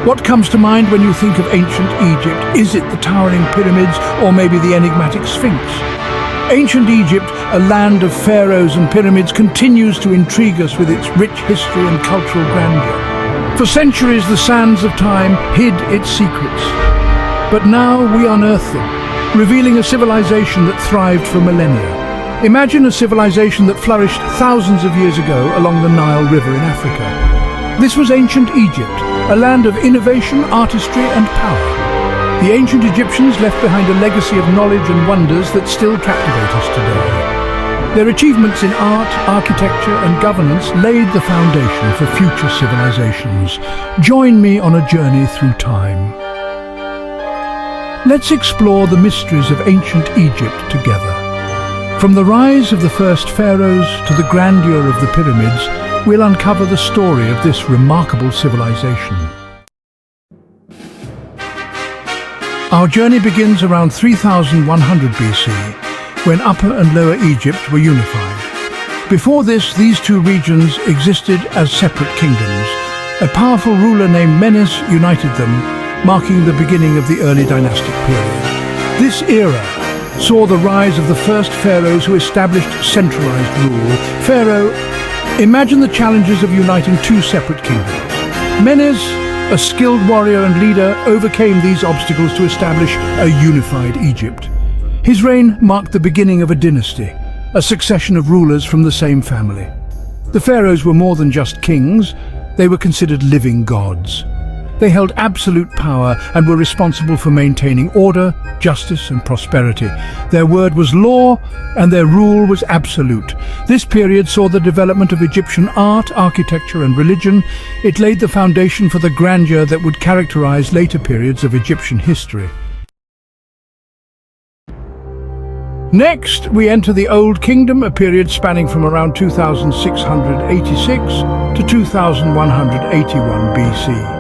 What comes to mind when you think of ancient Egypt? Is it the towering pyramids or maybe the enigmatic Sphinx? Ancient Egypt, a land of pharaohs and pyramids, continues to intrigue us with its rich history and cultural grandeur. For centuries, the sands of time hid its secrets. But now we unearth them, revealing a civilization that thrived for millennia. Imagine a civilization that flourished thousands of years ago along the Nile River in Africa. This was ancient Egypt, a land of innovation, artistry and power. The ancient Egyptians left behind a legacy of knowledge and wonders that still captivate us today. Their achievements in art, architecture and governance laid the foundation for future civilizations. Join me on a journey through time. Let's explore the mysteries of ancient Egypt together. From the rise of the first pharaohs to the grandeur of the pyramids, we'll uncover the story of this remarkable civilization. Our journey begins around 3100 BC, when Upper and Lower Egypt were unified. Before this, these two regions existed as separate kingdoms. A powerful ruler named Menes united them, marking the beginning of the early dynastic period. This era saw the rise of the first pharaohs who established centralized rule. Imagine the challenges of uniting two separate kingdoms. Menes, a skilled warrior and leader, overcame these obstacles to establish a unified Egypt. His reign marked the beginning of a dynasty, a succession of rulers from the same family. The pharaohs were more than just kings, they were considered living gods. They held absolute power and were responsible for maintaining order, justice and prosperity. Their word was law and their rule was absolute. This period saw the development of Egyptian art, architecture and religion. It laid the foundation for the grandeur that would characterize later periods of Egyptian history. Next, we enter the Old Kingdom, a period spanning from around 2686 to 2181 BC.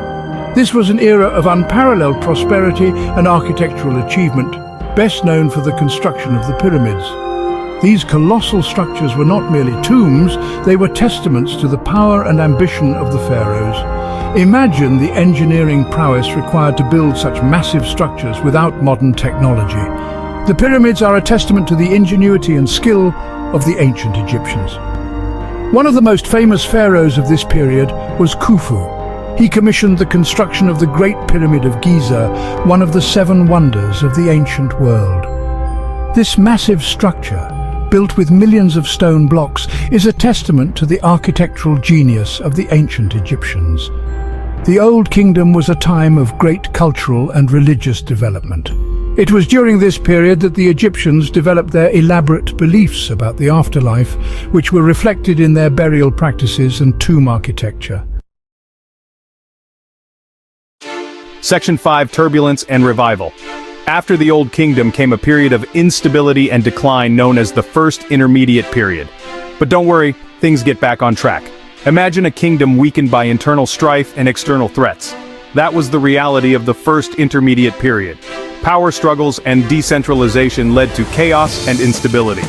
This was an era of unparalleled prosperity and architectural achievement, best known for the construction of the pyramids. These colossal structures were not merely tombs, they were testaments to the power and ambition of the pharaohs. Imagine the engineering prowess required to build such massive structures without modern technology. The pyramids are a testament to the ingenuity and skill of the ancient Egyptians. One of the most famous pharaohs of this period was Khufu. He commissioned the construction of the Great Pyramid of Giza, one of the 7 wonders of the ancient world. This massive structure, built with millions of stone blocks, is a testament to the architectural genius of the ancient Egyptians. The Old Kingdom was a time of great cultural and religious development. It was during this period that the Egyptians developed their elaborate beliefs about the afterlife, which were reflected in their burial practices and tomb architecture. Section 5: Turbulence and Revival. After the Old Kingdom came a period of instability and decline known as the First Intermediate Period. But don't worry, things get back on track. Imagine a kingdom weakened by internal strife and external threats. That was the reality of the First Intermediate Period. Power struggles and decentralization led to chaos and instability.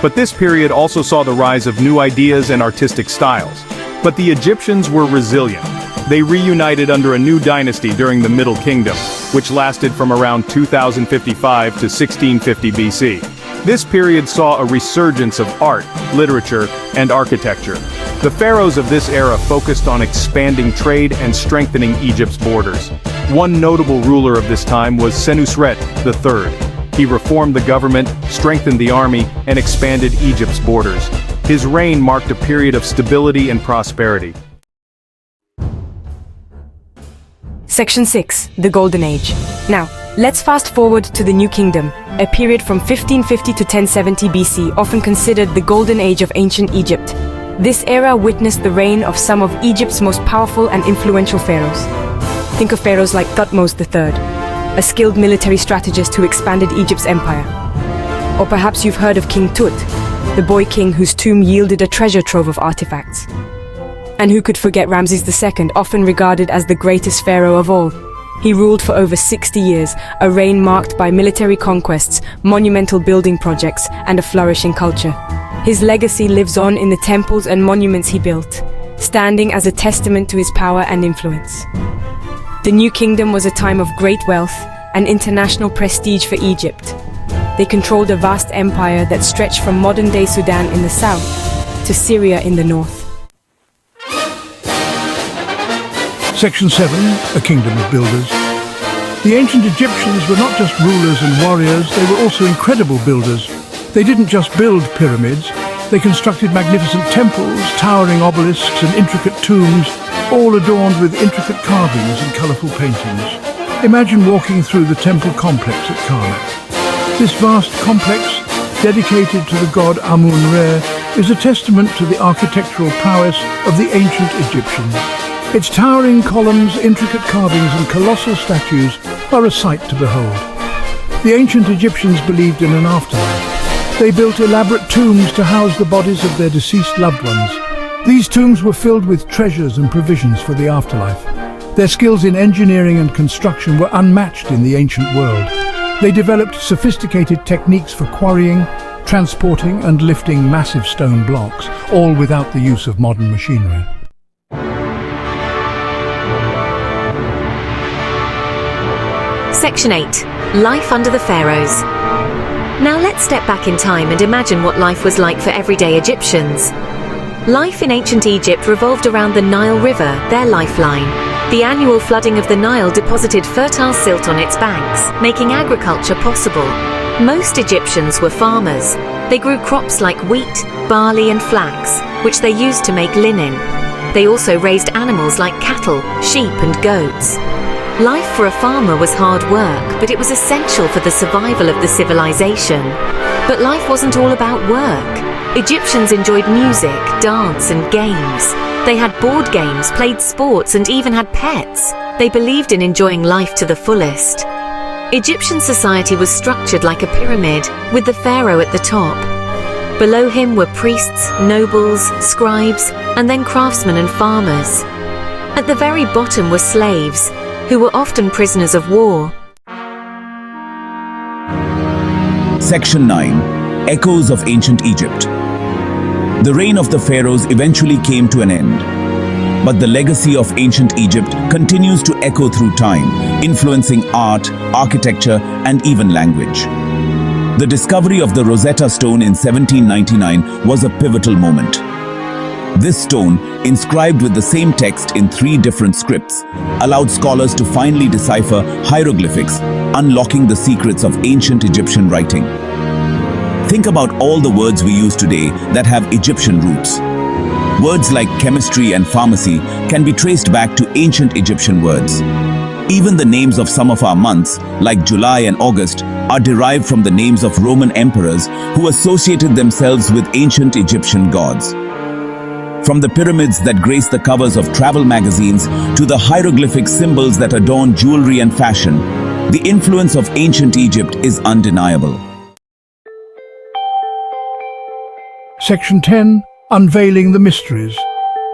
But this period also saw the rise of new ideas and artistic styles. But the Egyptians were resilient. They reunited under a new dynasty during the Middle Kingdom, which lasted from around 2055 to 1650 BC. This period saw a resurgence of art, literature, and architecture. The pharaohs of this era focused on expanding trade and strengthening Egypt's borders. One notable ruler of this time was Senusret III. He reformed the government, strengthened the army, and expanded Egypt's borders. His reign marked a period of stability and prosperity. Section 6: The Golden Age. Now, let's fast forward to the New Kingdom, a period from 1550 to 1070 BC, often considered the Golden Age of ancient Egypt. This era witnessed the reign of some of Egypt's most powerful and influential pharaohs. Think of pharaohs like Thutmose III, a skilled military strategist who expanded Egypt's empire. Or perhaps you've heard of King Tut, the boy king whose tomb yielded a treasure trove of artifacts. And who could forget Ramses II, often regarded as the greatest pharaoh of all? He ruled for over 60 years, a reign marked by military conquests, monumental building projects, and a flourishing culture. His legacy lives on in the temples and monuments he built, standing as a testament to his power and influence. The New Kingdom was a time of great wealth and international prestige for Egypt. They controlled a vast empire that stretched from modern-day Sudan in the south to Syria in the north. Section 7, a kingdom of builders. The ancient Egyptians were not just rulers and warriors, they were also incredible builders. They didn't just build pyramids, they constructed magnificent temples, towering obelisks and intricate tombs, all adorned with intricate carvings and colourful paintings. Imagine walking through the temple complex at Karnak. This vast complex, dedicated to the god Amun-Re, is a testament to the architectural prowess of the ancient Egyptians. Its towering columns, intricate carvings and colossal statues are a sight to behold. The ancient Egyptians believed in an afterlife. They built elaborate tombs to house the bodies of their deceased loved ones. These tombs were filled with treasures and provisions for the afterlife. Their skills in engineering and construction were unmatched in the ancient world. They developed sophisticated techniques for quarrying, transporting and lifting massive stone blocks, all without the use of modern machinery. Section 8. Life under the Pharaohs. Now let's step back in time and imagine what life was like for everyday Egyptians. Life in ancient Egypt revolved around the Nile River, their lifeline. The annual flooding of the Nile deposited fertile silt on its banks, making agriculture possible. Most Egyptians were farmers. They grew crops like wheat, barley and flax, which they used to make linen. They also raised animals like cattle, sheep and goats. Life for a farmer was hard work, but it was essential for the survival of the civilization. But life wasn't all about work. Egyptians enjoyed music, dance and games. They had board games, played sports and even had pets. They believed in enjoying life to the fullest. Egyptian society was structured like a pyramid, with the pharaoh at the top. Below him were priests, nobles, scribes, and then craftsmen and farmers. At the very bottom were slaves, who were often prisoners of war. Section 9. Echoes of Ancient Egypt. The reign of the pharaohs eventually came to an end, but the legacy of ancient Egypt continues to echo through time, influencing art, architecture, and even language. The discovery of the Rosetta Stone in 1799 was a pivotal moment. This stone, inscribed with the same text in 3 different scripts, allowed scholars to finally decipher hieroglyphics, unlocking the secrets of ancient Egyptian writing. Think about all the words we use today that have Egyptian roots. Words like chemistry and pharmacy can be traced back to ancient Egyptian words. Even the names of some of our months, like July and August, are derived from the names of Roman emperors who associated themselves with ancient Egyptian gods. From the pyramids that grace the covers of travel magazines to the hieroglyphic symbols that adorn jewelry and fashion, the influence of ancient Egypt is undeniable. Section 10. Unveiling the Mysteries.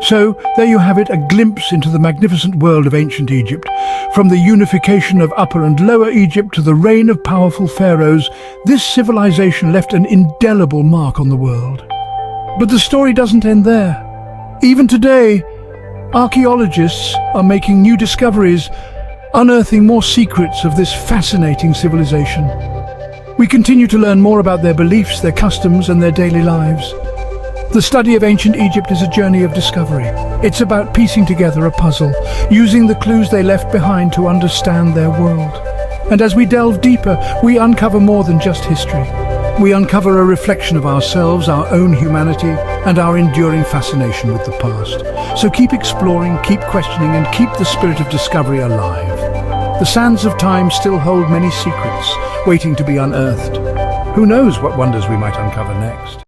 So, there you have it, a glimpse into the magnificent world of ancient Egypt. From the unification of Upper and Lower Egypt to the reign of powerful pharaohs, this civilization left an indelible mark on the world. But the story doesn't end there. Even today, archaeologists are making new discoveries, unearthing more secrets of this fascinating civilization. We continue to learn more about their beliefs, their customs, and their daily lives. The study of ancient Egypt is a journey of discovery. It's about piecing together a puzzle, using the clues they left behind to understand their world. And as we delve deeper, we uncover more than just history. We uncover a reflection of ourselves, our own humanity, and our enduring fascination with the past. So keep exploring, keep questioning, and keep the spirit of discovery alive. The sands of time still hold many secrets, waiting to be unearthed. Who knows what wonders we might uncover next?